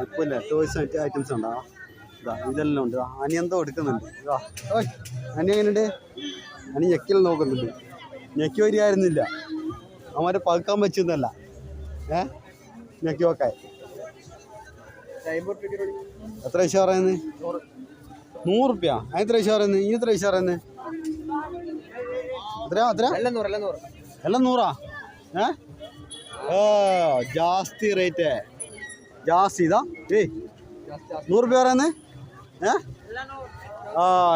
ഇപ്പോൾ ഇല്ല toys items ഉണ്ടോ ഇതാ ഇതെല്ലാം ഉണ്ട് അനി എന്തോ എടുക്കുന്നുണ്ട് ഇതാ അനി എങ്ങനെയുണ്ട് അനി ഞെക്കിൽ നോക്കുന്നുണ്ട് ഞെക്കി വരികയായിരുന്നില്ല അവന്മാരെ പകുക്കാൻ വെച്ചെന്നല്ല ഞെക്കി വെക്കാൻ എത്ര പൈസ പറയുന്നത് 100 റുപ്യ അതിന് എത്ര പൈസ പറയുന്നത് ഈ എത്ര പൈസ പറയുന്നത് എല്ലാം 100 ಜಾಸ್ತಿ ರೇಟೇ ಜಾಸ್ತಿ ಇದಾ 100 രൂപ പറയുന്നത്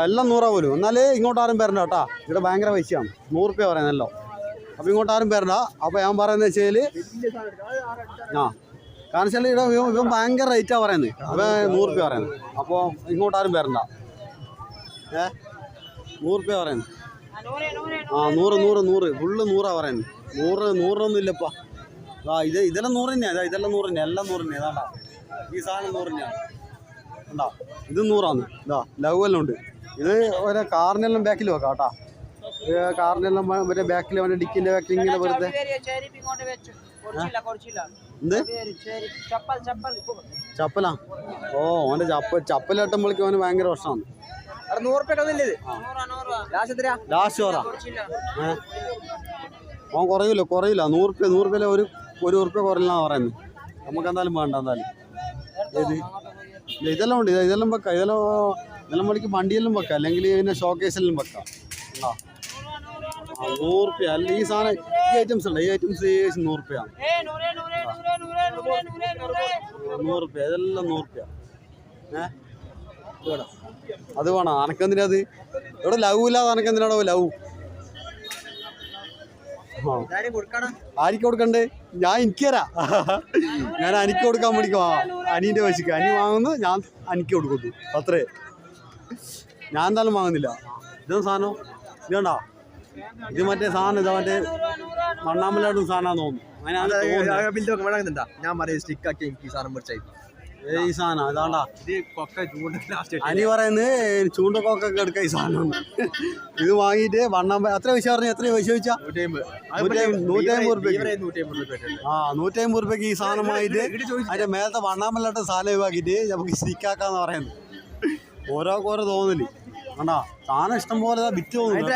എല്ലാം 100 പോലും എന്നാലേ ഇങ്ങോട്ട് ആരും വരണ്ട കേട്ടാ ഇവിടെ ഭയങ്കര പൈസയാണ് 100 രൂപ പറയുന്നല്ലോ അപ്പോൾ ഇങ്ങോട്ട് ആരും വരണ്ട അപ്പോൾ ഞാൻ പറയുന്നത് വെച്ചാൽ കാരണം വെച്ചാൽ ഇവിടെ ഇവൻ ഭയങ്കര റേറ്റാണ് പറയുന്നത് അപ്പോൾ 100 രൂപ പറയുന്നത് അപ്പോൾ ഇങ്ങോട്ട് ആരും വരണ്ട 100 രൂപ പറയുന്നത് 100 ഫുള്ള് 100 പറയുന്നത് 100 ഇല്ലപ്പാ ഇതെല്ലാം 100 തന്നെയാണ് ഇതെല്ലാം 100 തന്നെയാണ് എല്ലാം 100 തന്നെയാണ് ഇതാണ്ടാ ഈ സാധനം 100 തന്നെയാണ് ഉണ്ടാ ഇത് 100 ഇതാ ലവ് എല്ലാം ഉണ്ട് ഇത് ഓരോ കാറിനെല്ലാം ബാക്കിൽ വെക്കാം കേട്ടാ കാറിനെല്ലാം മറ്റേ ബാക്കിൽ അവൻ്റെ ഡിക്കിൻ്റെ ബാക്കിൽ ഇങ്ങനെ വെറുതെ എന്ത് ചപ്പലാ ഓ അവൻ്റെ ചപ്പലിട്ടുമ്പോഴേക്കും അവന് ഭയങ്കര പ്രശ്നമാണ് 100 ലാസ്റ്റ് പറ അവൻ കുറയില്ല 100 രൂപയിലെ ഒരു റുപ്യ കുറയില്ല പറയുന്നത് നമുക്ക് എന്തായാലും വേണ്ട എന്തായാലും ഇതെല്ലാം ഉണ്ട് ഇതെല്ലാം വെക്കാം ഇതെല്ലാം മണിക്ക് വണ്ടിയെല്ലാം വെക്കാം അല്ലെങ്കിൽ പിന്നെ ഷോക്കേസിലും വെക്കാം 100 രൂപ അല്ല ഈ സാധനം ഈ ഐറ്റംസ് ഉണ്ട് ഈ ഐറ്റംസ് 100 രൂപയാണ് 100 രൂപ ഇതെല്ലാം 100 രൂപ അത് വേണം അനക്കെന്തിനാ അത് ഇവിടെ ലവ് ഇല്ലാതെ അനക്കെന്തിനാണോ ലവ് ആർക്ക് കൊടുക്കണ്ടേ ഞാൻ എനിക്ക് തരാം ഞാൻ അനിക്ക് കൊടുക്കാൻ വേണ്ടിക്ക് അനീൻ്റെ പൈസക്ക് അനി വാങ്ങുന്നു ഞാൻ അനിക്ക് കൊടുക്കുന്നു അത്രേ ഞാൻ എന്തായാലും വാങ്ങുന്നില്ല ഇതൊന്നും സാധനം ഇതുണ്ടോ ഇത് മറ്റേ സാധനം ഇതാ മറ്റേ മണ്ണാമ്പലായിട്ടും സാധനമാണെന്ന് തോന്നുന്നു ഞാൻ പറയാം സ്റ്റിക്കാക്കി എനിക്ക് ഈ സാധനം മേടിച്ചായി ഈ സാധനം ഇതാണ്ടാ അനി പറയുന്നത് ചൂണ്ടക്കൊക്കെ എടുക്കാം ഈ സാധനം ഇത് വാങ്ങിയിട്ട് വണ്ണാമ്പ എത്ര പൈസ പറഞ്ഞു എത്ര പൈസ ചോദിച്ചാ 150 രൂപയ്ക്ക് 150 രൂപയ്ക്ക് ഈ സാധനം വാങ്ങിയിട്ട് അതിന്റെ മേലത്തെ വണ്ണാമ്പലായിട്ട് സാധനം ഒഴിവാക്കിയിട്ട് നമുക്ക് സ്റ്റിക്കാക്കാന്ന് പറയുന്നത് ഓരോ തോന്നില്ല കണ്ടാ സാധനം ഇഷ്ടം പോലെ വിറ്റ് തോന്നുന്നു